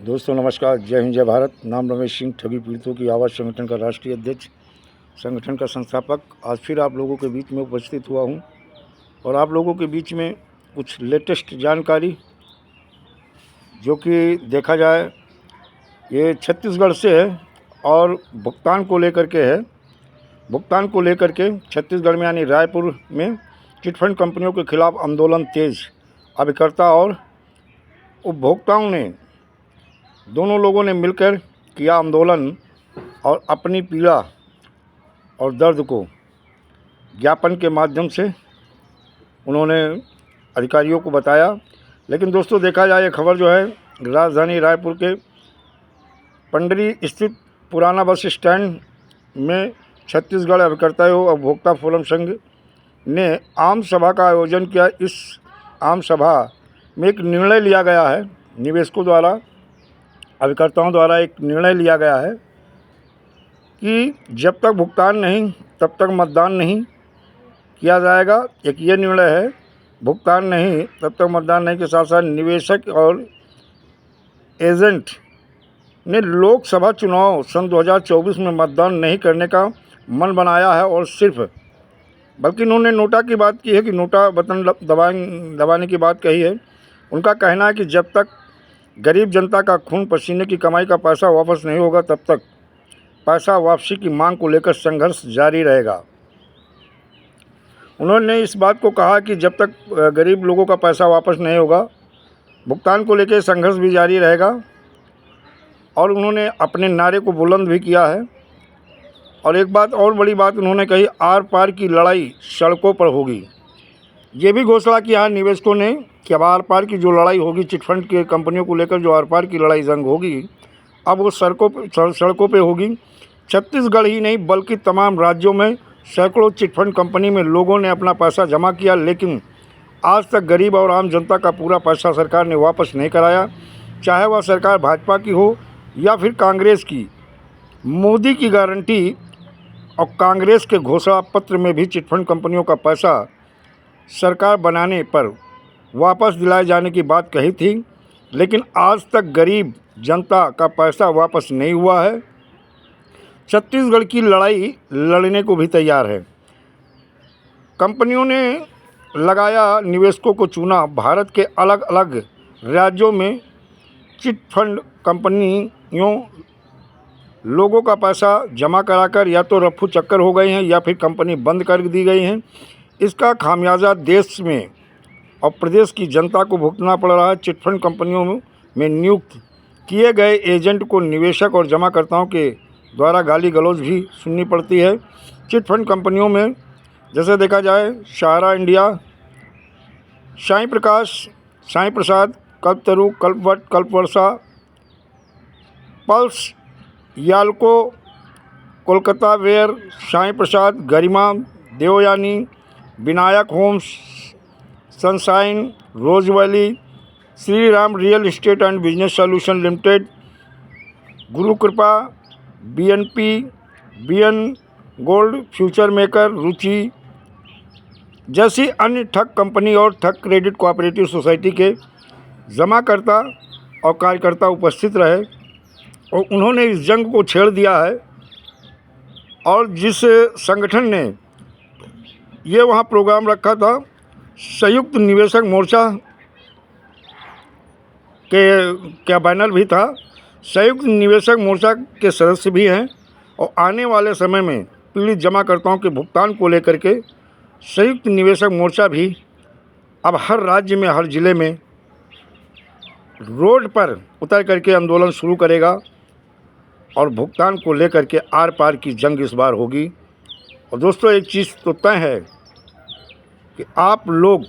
दोस्तों नमस्कार, जय हिंद जय भारत। नाम रमेश सिंह, ठगी पीड़ितों की आवाज़ संगठन का राष्ट्रीय अध्यक्ष, संगठन का संस्थापक। आज फिर आप लोगों के बीच में उपस्थित हुआ हूं और आप लोगों के बीच में कुछ लेटेस्ट जानकारी जो कि देखा जाए ये छत्तीसगढ़ से है और भुगतान को लेकर के है। भुगतान को लेकर के छत्तीसगढ़ में यानी रायपुर में चिटफंड कंपनियों के खिलाफ आंदोलन तेज। अभिकर्ता और उपभोक्ताओं ने दोनों लोगों ने मिलकर किया आंदोलन और अपनी पीड़ा और दर्द को ज्ञापन के माध्यम से उन्होंने अधिकारियों को बताया। लेकिन दोस्तों देखा जाए ये खबर जो है राजधानी रायपुर के पंडरी स्थित पुराना बस स्टैंड में छत्तीसगढ़ अभिकर्ता एवं उपभोक्ता फोरम संघ ने आम सभा का आयोजन किया। इस आम सभा में एक निर्णय लिया गया है, निवेशकों द्वारा, अभिकर्ताओं द्वारा एक निर्णय लिया गया है कि जब तक भुगतान नहीं तब तक मतदान नहीं किया जाएगा। एक ये निर्णय है, भुगतान नहीं तब तक मतदान नहीं के साथ साथ निवेशक और एजेंट ने लोकसभा चुनाव सन 2024 में मतदान नहीं करने का मन बनाया है और सिर्फ बल्कि उन्होंने नोटा की बात की है कि नोटा बटन दबाने की बात कही है। उनका कहना है कि जब तक गरीब जनता का खून पसीने की कमाई का पैसा वापस नहीं होगा तब तक पैसा वापसी की मांग को लेकर संघर्ष जारी रहेगा। उन्होंने इस बात को कहा कि जब तक गरीब लोगों का पैसा वापस नहीं होगा भुगतान को लेकर संघर्ष भी जारी रहेगा। और उन्होंने अपने नारे को बुलंद भी किया है। और एक बात और बड़ी बात उन्होंने कही, आर पार की लड़ाई सड़कों पर होगी। ये भी घोषणा किया है निवेशकों ने कि अब आर पार की जो लड़ाई होगी चिटफंड के कंपनियों को लेकर, जो आर पार की लड़ाई जंग होगी अब वो सड़कों पे होगी। छत्तीसगढ़ ही नहीं बल्कि तमाम राज्यों में सैकड़ों चिटफंड कंपनी में लोगों ने अपना पैसा जमा किया, लेकिन आज तक गरीब और आम जनता का पूरा पैसा सरकार ने वापस नहीं कराया। चाहे वह सरकार भाजपा की हो या फिर कांग्रेस की। मोदी की गारंटी और कांग्रेस के घोषणा पत्र में भी चिटफंड कंपनियों का पैसा सरकार बनाने पर वापस दिलाए जाने की बात कही थी, लेकिन आज तक गरीब जनता का पैसा वापस नहीं हुआ है। छत्तीसगढ़ की लड़ाई लड़ने को भी तैयार है। कंपनियों ने लगाया निवेशकों को चूना। भारत के अलग अलग राज्यों में चिटफंड कंपनियों लोगों का पैसा जमा कराकर या तो रफू चक्कर हो गए हैं या फिर कंपनी बंद कर दी गई हैं। इसका खामियाजा देश में और प्रदेश की जनता को भुगतना पड़ रहा है। चिटफंड कंपनियों में नियुक्त किए गए एजेंट को निवेशक और जमाकर्ताओं के द्वारा गाली गलौज भी सुननी पड़ती है। चिटफंड कंपनियों में जैसे देखा जाए Sahara India, Sai Prasad, Kalpataru, Kalpavat, Kalpavarsha, Pulse, Yalco, Kolkata Wear, Sai Prasad, Garima, Devyani, Vinayak Homes, Sunshine, Rose Valley, Shri Ram Real Estate and Business Solution Limited, Guru Kripa, BNP, BN Gold, Future Maker, Ruchi जैसी अन्य ठग कंपनी और ठग क्रेडिट कोऑपरेटिव सोसाइटी के जमाकर्ता और कार्यकर्ता उपस्थित रहे और उन्होंने इस जंग को छेड़ दिया है। और जिस संगठन ने ये वहाँ प्रोग्राम रखा था, संयुक्त निवेशक मोर्चा के बैनर भी था। संयुक्त निवेशक मोर्चा के सदस्य भी हैं और आने वाले समय में पीड़ित जमाकर्ताओं के भुगतान को लेकर के संयुक्त निवेशक मोर्चा भी अब हर राज्य में, हर ज़िले में रोड पर उतर करके आंदोलन शुरू करेगा और भुगतान को लेकर के आर पार की जंग इस बार होगी। और दोस्तों एक चीज़ तो तय है कि आप लोग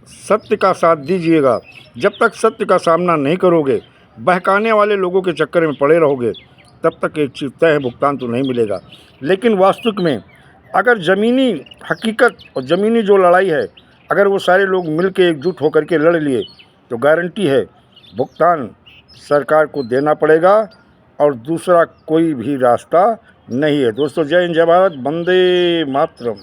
सत्य का साथ दीजिएगा। जब तक सत्य का सामना नहीं करोगे, बहकाने वाले लोगों के चक्कर में पड़े रहोगे, तब तक एक चीज़ तय है, भुगतान तो नहीं मिलेगा। लेकिन वास्तविक में अगर ज़मीनी हकीकत और ज़मीनी जो लड़ाई है, अगर वो सारे लोग मिल के एकजुट होकर के लड़ लिए तो गारंटी है भुगतान सरकार को देना पड़ेगा और दूसरा कोई भी रास्ता नहीं है। दोस्तों जय हिंद जय भारत, वंदे मातरम।